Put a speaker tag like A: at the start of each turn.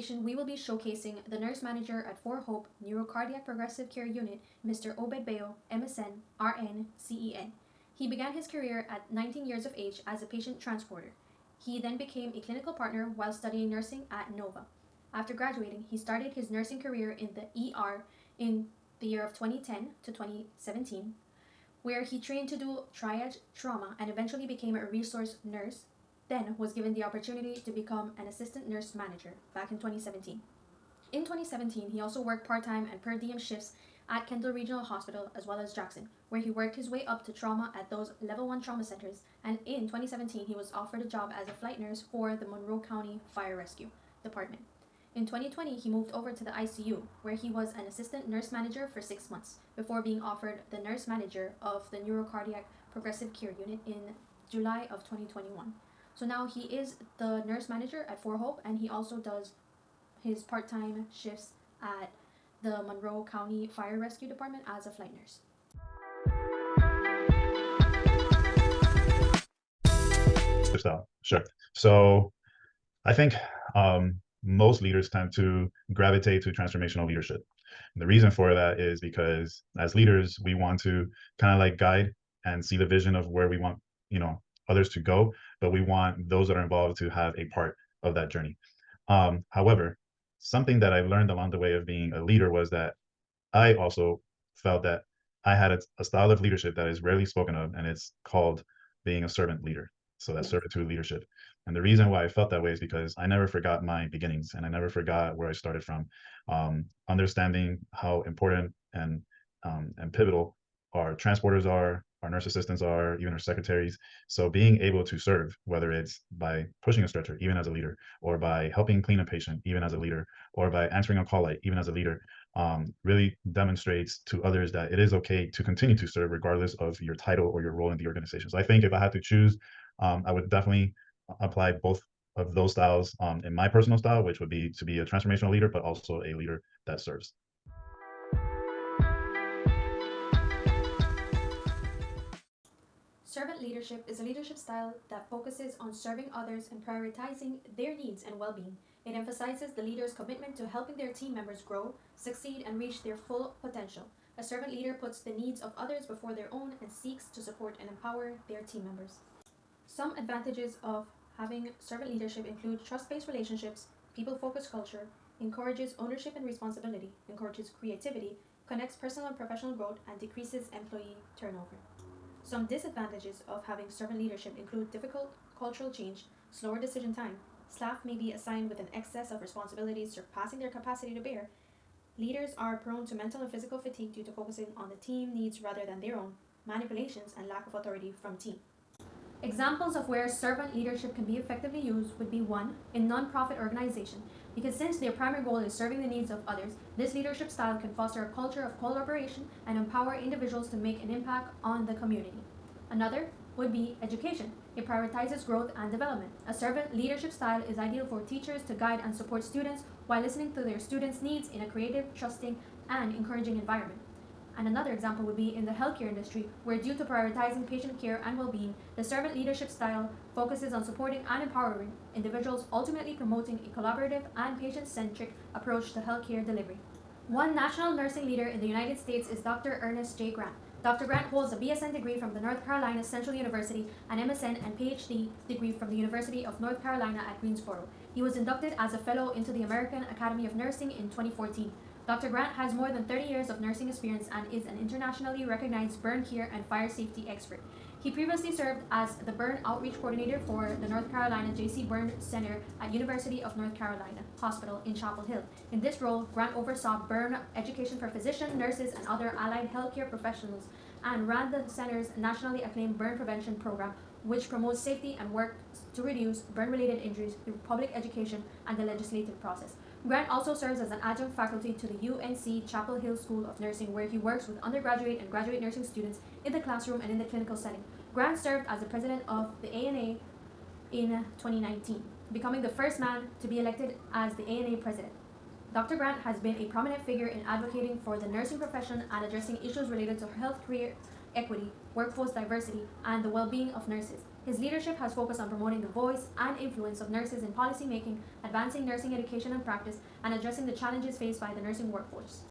A: presentation, we will be showcasing the nurse manager at Fort Hope Neurocardiac Progressive Care Unit, Mr. Obed Bello, MSN, RN, CEN. He began his career at 19 years of age as a patient transporter. He then became a clinical partner while studying nursing at Nova. After graduating, he started his nursing career in the ER in the year of 2010 to 2017, where he trained to do triage trauma and eventually became a resource nurse, then was given the opportunity to become an assistant nurse manager back in 2017. In 2017, he also worked part-time and per diem shifts at Kendall Regional Hospital as well as Jackson, where he worked his way up to trauma at those level 1 trauma centers, and in 2017 he was offered a job as a flight nurse for the Monroe County Fire Rescue Department. In 2020, he moved over to the ICU, where he was an assistant nurse manager for 6 months, before being offered the nurse manager of the Neurocardiac Progressive Care Unit in July of 2021. So now he is the nurse manager at Fort Hope, and he also does his part-time shifts at the Monroe County Fire Rescue Department as a flight nurse.
B: Style. Sure. So I think most leaders tend to gravitate to transformational leadership. And the reason for that is because as leaders, we want to kind of like guide and see the vision of where we want, others to go, but we want those that are involved to have a part of that journey. However, something that I learned along the way of being a leader was that I also felt that I had a style of leadership that is rarely spoken of, and it's called being a servant leader. So that's servitude leadership. And the reason why I felt that way is because I never forgot my beginnings and I never forgot where I started from. Understanding how important and pivotal our transporters are, our nurse assistants are, even our secretaries. So being able to serve, whether it's by pushing a stretcher, even as a leader, or by helping clean a patient, even as a leader, or by answering a call light, even as a leader, really demonstrates to others that it is okay to continue to serve regardless of your title or your role in the organization. So I think if I had to choose, I would definitely apply both of those styles in my personal style, which would be to be a transformational leader, but also a leader that serves.
A: Servant leadership is a leadership style that focuses on serving others and prioritizing their needs and well-being. It emphasizes the leader's commitment to helping their team members grow, succeed, and reach their full potential. A servant leader puts the needs of others before their own and seeks to support and empower their team members. Some advantages of having servant leadership include trust-based relationships, people-focused culture, encourages ownership and responsibility, encourages creativity, connects personal and professional growth, and decreases employee turnover. Some disadvantages of having servant leadership include difficult cultural change, slower decision time, staff may be assigned with an excess of responsibilities surpassing their capacity to bear, leaders are prone to mental and physical fatigue due to focusing on the team needs rather than their own, manipulations, and lack of authority from team. Examples of where servant leadership can be effectively used would be 1. In non-profit organization, because since their primary goal is serving the needs of others, this leadership style can foster a culture of collaboration and empower individuals to make an impact on the community. Another would be education. It prioritizes growth and development. A servant leadership style is ideal for teachers to guide and support students while listening to their students' needs in a creative, trusting, and encouraging environment. And another example would be in the healthcare industry, where due to prioritizing patient care and well-being, the servant leadership style focuses on supporting and empowering individuals, ultimately promoting a collaborative and patient-centric approach to healthcare delivery. One national nursing leader in the United States is Dr. Ernest J. Grant. Dr. Grant holds a BSN degree from the North Carolina Central University, an MSN and PhD degree from the University of North Carolina at Greensboro. He was inducted as a fellow into the American Academy of Nursing in 2014. Dr. Grant has more than 30 years of nursing experience and is an internationally recognized burn care and fire safety expert. He previously served as the burn outreach coordinator for the North Carolina J.C. Burn Center at University of North Carolina Hospital in Chapel Hill. In this role, Grant oversaw burn education for physicians, nurses, and other allied healthcare professionals, and ran the center's nationally acclaimed burn prevention program, which promotes safety and works to reduce burn-related injuries through public education and the legislative process. Grant also serves as an adjunct faculty to the UNC Chapel Hill School of Nursing, where he works with undergraduate and graduate nursing students in the classroom and in the clinical setting. Grant served as the president of the ANA in 2019, becoming the first man to be elected as the ANA president. Dr. Grant has been a prominent figure in advocating for the nursing profession and addressing issues related to health career equity, workforce diversity, and the well-being of nurses. His leadership has focused on promoting the voice and influence of nurses in policymaking, advancing nursing education and practice, and addressing the challenges faced by the nursing workforce.